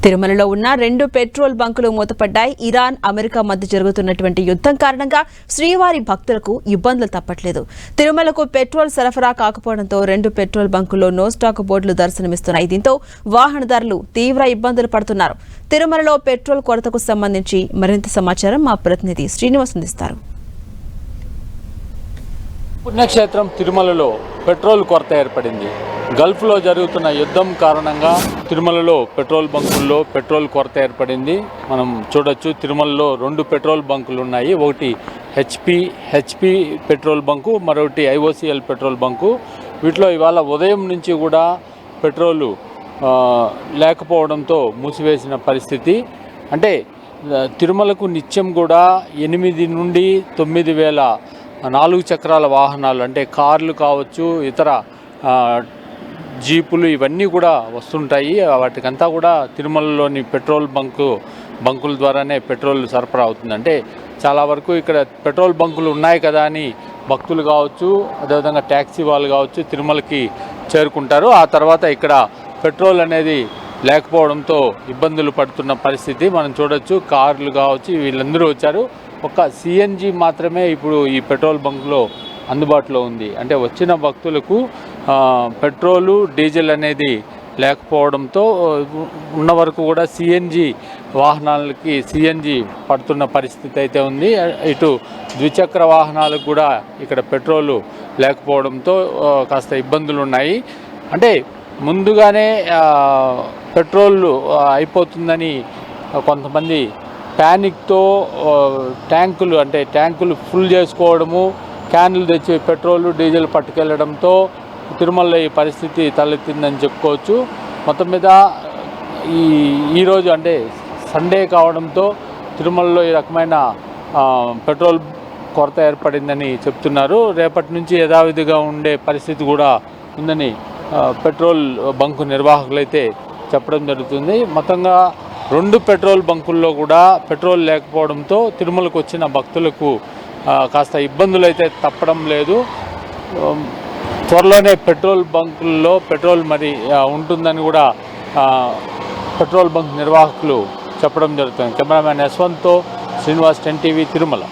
తిరుమలలో ఉన్న 2 petrol బంకులు మూతపడ్డాయి. Iran, America మధ్య జరుగుతున్నటువంటి యుద్ధం కారణంగా శ్రీవారి భక్తులకు ఇబ్బందులు తప్పట్లేదు. తిరుమలకు పెట్రోల్ సరఫరా కాకపోవడంతో 2 పెట్రోల్ బంకుల్లో నో స్టాక్ బోర్డులు దర్శనమిస్తున్నాయి. దీంతో వాహనదారులు తీవ్ర ఇబ్బందులు పడుతున్నారు. తిరుమలలో పెట్రోల్ కొరతకు సంబంధించి మరింత సమాచారం మా ప్రతినిధి శ్రీనివాస్ అందిస్తారు. పుణ్యక్షేత్రం తిరుమలలో పెట్రోల్ కొరత ఏర్పడింది. గల్ఫ్లో జరుగుతున్న యుద్ధం కారణంగా తిరుమలలో పెట్రోల్ బంకుల్లో పెట్రోల్ కొరత ఏర్పడింది. మనం చూడొచ్చు, తిరుమలలో 2 పెట్రోల్ బంకులు ఉన్నాయి. ఒకటి హెచ్పి పెట్రోల్ బంకు, మరొకటి ఐఓసిఎల్ పెట్రోల్ బంకు. వీటిలో ఇవాళ ఉదయం నుంచి కూడా పెట్రోలు లేకపోవడంతో మూసివేసిన పరిస్థితి. అంటే తిరుమలకు నిత్యం కూడా 8 నుండి 9 వేల 4 చక్రాల వాహనాలు, అంటే కార్లు కావచ్చు, ఇతర జీపులు, ఇవన్నీ కూడా వస్తుంటాయి. వాటికంతా కూడా తిరుమలలోని పెట్రోల్ బంకుల ద్వారానే పెట్రోల్ సరఫరా అవుతుంది. అంటే చాలా వరకు ఇక్కడ పెట్రోల్ బంకులు ఉన్నాయి కదా అని భక్తులు కావచ్చు, అదేవిధంగా ట్యాక్సీ వాళ్ళు కావచ్చు తిరుమలకి చేరుకుంటారు. ఆ తర్వాత ఇక్కడ పెట్రోల్ అనేది లేకపోవడంతో ఇబ్బందులు పడుతున్న పరిస్థితి మనం చూడొచ్చు. కార్లు కావచ్చు, వీళ్ళందరూ వచ్చారు. ఒక సిఎన్జి మాత్రమే ఇప్పుడు ఈ పెట్రోల్ బంకులో అందుబాటులో ఉంది. అంటే వచ్చిన భక్తులకు పెట్రోలు, డీజిల్ అనేది లేకపోవడంతో ఉన్న వరకు కూడా సిఎన్జి వాహనాలకి సిఎన్జి పడుతున్న పరిస్థితి అయితే ఉంది. ఇటు ద్విచక్ర వాహనాలకు కూడా ఇక్కడ పెట్రోలు లేకపోవడంతో కాస్త ఇబ్బందులు ఉన్నాయి. అంటే ముందుగానే పెట్రోల్ అయిపోతుందని కొంతమంది ప్యానిక్తో ట్యాంకులు ఫుల్ చేసుకోవడము, క్యాన్లు తెచ్చి పెట్రోల్, డీజిల్ పట్టుకెళ్లడంతో తిరుమలలో ఈ పరిస్థితి తలెత్తిందని చెప్పుకోవచ్చు. మొత్తం మీద ఈరోజు అంటే సండే కావడంతో తిరుమలలో ఈ రకమైన పెట్రోల్ కొరత ఏర్పడిందని చెప్తున్నారు. రేపటి నుంచి యథావిధిగా ఉండే పరిస్థితి కూడా ఉందని పెట్రోల్ బంకు నిర్వాహకులు అయితే చెప్పడం జరుగుతుంది. మొత్తంగా 2 పెట్రోల్ బంకుల్లో కూడా పెట్రోల్ లేకపోవడంతో తిరుమలకు వచ్చిన భక్తులకు కాస్త ఇబ్బందులు అయితే తప్పడం లేదు. త్వరలోనే పెట్రోల్ బంకుల్లో పెట్రోల్ మరి ఉంటుందని కూడా పెట్రోల్ బంక్ నిర్వాహకులు చెప్పడం జరుగుతుంది. కెమెరామ్యాన్ యశ్వంత్తో శ్రీనివాస్, 10 టీవీ, తిరుమల.